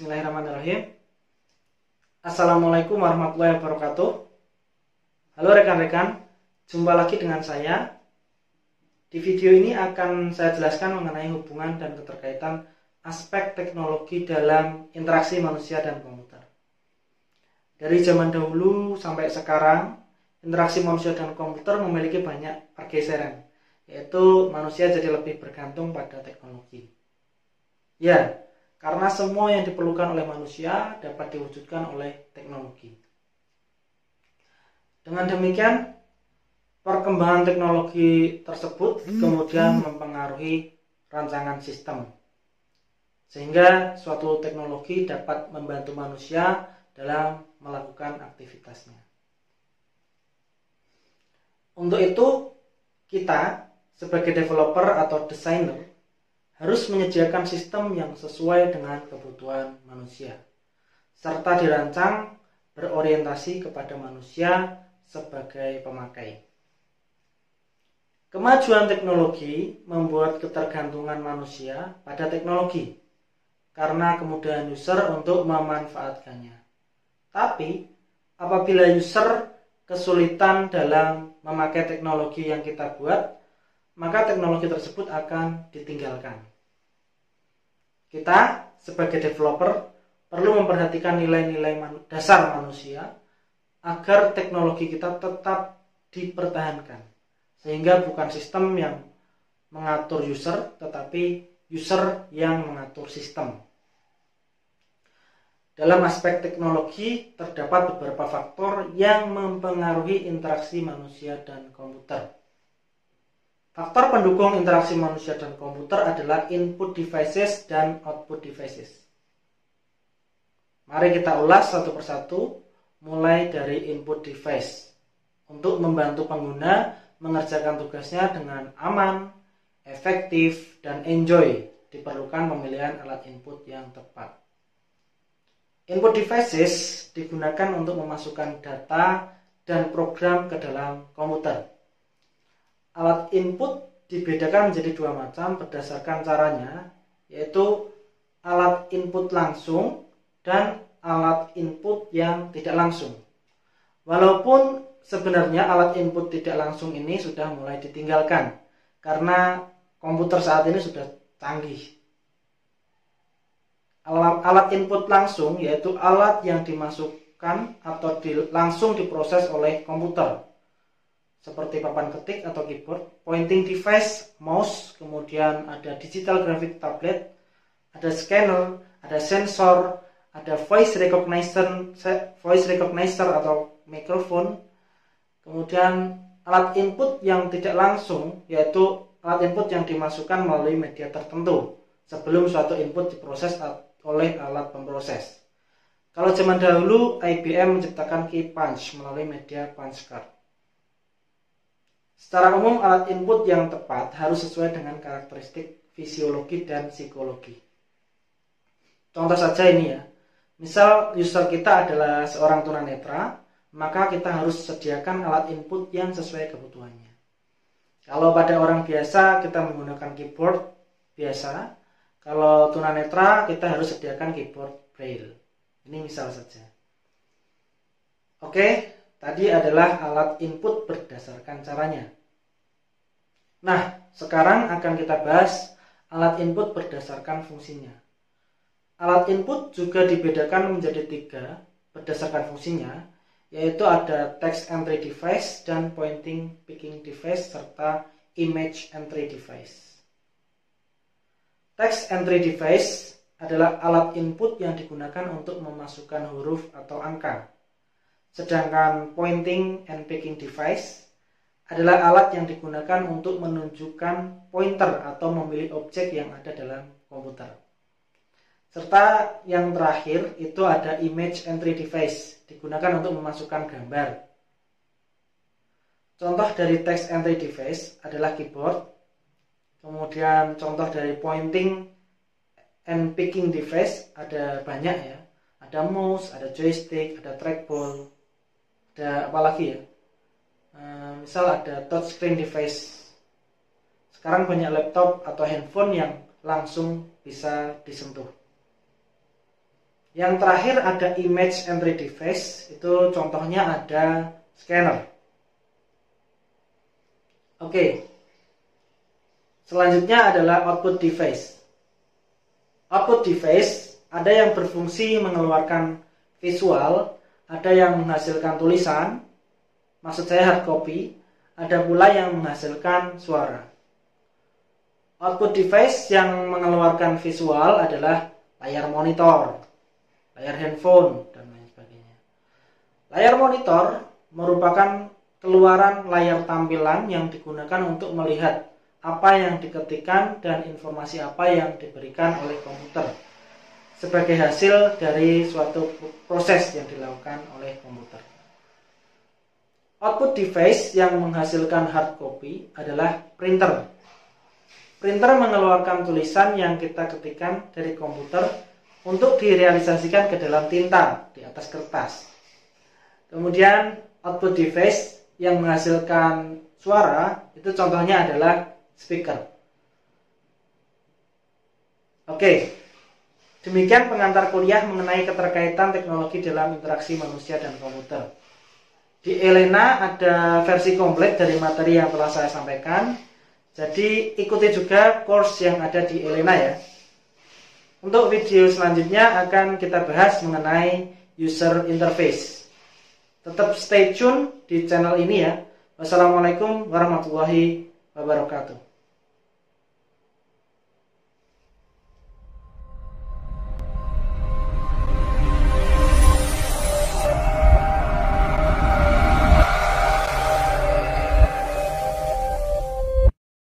Bismillahirrahmanirrahim. Assalamualaikum warahmatullahi wabarakatuh. Halo rekan-rekan, jumpa lagi dengan saya. Di video ini akan saya jelaskan mengenai hubungan dan keterkaitan aspek teknologi dalam interaksi manusia dan komputer. Dari zaman dahulu sampai sekarang, interaksi manusia dan komputer memiliki banyak pergeseran, yaitu manusia jadi lebih bergantung pada teknologi. Ya, karena semua yang diperlukan oleh manusia dapat diwujudkan oleh teknologi. Dengan demikian, perkembangan teknologi tersebut kemudian mempengaruhi rancangan sistem, sehingga suatu teknologi dapat membantu manusia dalam melakukan aktivitasnya. Untuk itu, kita sebagai developer atau desainer harus menyediakan sistem yang sesuai dengan kebutuhan manusia, serta dirancang berorientasi kepada manusia sebagai pemakai. Kemajuan teknologi membuat ketergantungan manusia pada teknologi karena kemudahan user untuk memanfaatkannya. Tapi, apabila user kesulitan dalam memakai teknologi yang kita buat, maka teknologi tersebut akan ditinggalkan. Kita sebagai developer perlu memperhatikan nilai-nilai dasar manusia agar teknologi kita tetap dipertahankan, sehingga bukan sistem yang mengatur user, tetapi user yang mengatur sistem. Dalam aspek teknologi terdapat beberapa faktor yang mempengaruhi interaksi manusia dan komputer. Faktor pendukung interaksi manusia dan komputer adalah input devices dan output devices. Mari kita ulas satu persatu, mulai dari input device. Untuk membantu pengguna mengerjakan tugasnya dengan aman, efektif, dan enjoy, diperlukan pemilihan alat input yang tepat. Input devices digunakan untuk memasukkan data dan program ke dalam komputer. Alat input dibedakan menjadi dua macam berdasarkan caranya, yaitu alat input langsung dan alat input yang tidak langsung. Walaupun sebenarnya alat input tidak langsung ini sudah mulai ditinggalkan karena komputer saat ini sudah canggih. Alat input langsung yaitu alat yang dimasukkan atau langsung diproses oleh komputer, seperti papan ketik atau keyboard, pointing device, mouse, kemudian ada digital graphic tablet, ada scanner, ada sensor, ada voice recognizer atau mikrofon. Kemudian alat input yang tidak langsung yaitu alat input yang dimasukkan melalui media tertentu sebelum suatu input diproses oleh alat pemproses. Kalau zaman dahulu IBM menciptakan key punch melalui media punch card. Secara umum, alat input yang tepat harus sesuai dengan karakteristik fisiologi dan psikologi. Contoh saja ini ya. Misal user kita adalah seorang tunanetra, maka kita harus sediakan alat input yang sesuai kebutuhannya. Kalau pada orang biasa kita menggunakan keyboard biasa, kalau tunanetra kita harus sediakan keyboard braille. Ini misal saja. Oke. Tadi adalah alat input berdasarkan caranya. Nah, sekarang akan kita bahas alat input berdasarkan fungsinya. Alat input juga dibedakan menjadi 3 berdasarkan fungsinya, yaitu ada text entry device dan pointing picking device serta image entry device. Text entry device adalah alat input yang digunakan untuk memasukkan huruf atau angka. Sedangkan pointing and picking device adalah alat yang digunakan untuk menunjukkan pointer atau memilih objek yang ada dalam komputer. Serta yang terakhir itu ada image entry device, digunakan untuk memasukkan gambar. Contoh dari text entry device adalah keyboard. Kemudian contoh dari pointing and picking device ada banyak ya. Ada mouse, ada joystick, ada trackball. Ada apa lagi ya? Misal ada touchscreen device. Sekarang banyak laptop atau handphone yang langsung bisa disentuh. Yang terakhir ada image entry device, itu contohnya ada scanner. Oke. Selanjutnya adalah output device. Output device ada yang berfungsi mengeluarkan visual, ada yang menghasilkan tulisan, maksud saya hard copy, ada pula yang menghasilkan suara. Output device yang mengeluarkan visual adalah layar monitor, layar handphone, dan lain sebagainya. Layar monitor merupakan keluaran layar tampilan yang digunakan untuk melihat apa yang diketikkan dan informasi apa yang diberikan oleh komputer sebagai hasil dari suatu proses yang dilakukan oleh komputer. Output device yang menghasilkan hard copy adalah printer. Printer mengeluarkan tulisan yang kita ketikkan dari komputer untuk direalisasikan ke dalam tinta di atas kertas. Kemudian output device yang menghasilkan suara, itu contohnya adalah speaker. Oke, demikian pengantar kuliah mengenai keterkaitan teknologi dalam interaksi manusia dan komputer. Di Elena ada versi komplit dari materi yang telah saya sampaikan. Jadi ikuti juga course yang ada di Elena ya. Untuk video selanjutnya akan kita bahas mengenai user interface. Tetap stay tune di channel ini ya. Wassalamualaikum warahmatullahi wabarakatuh.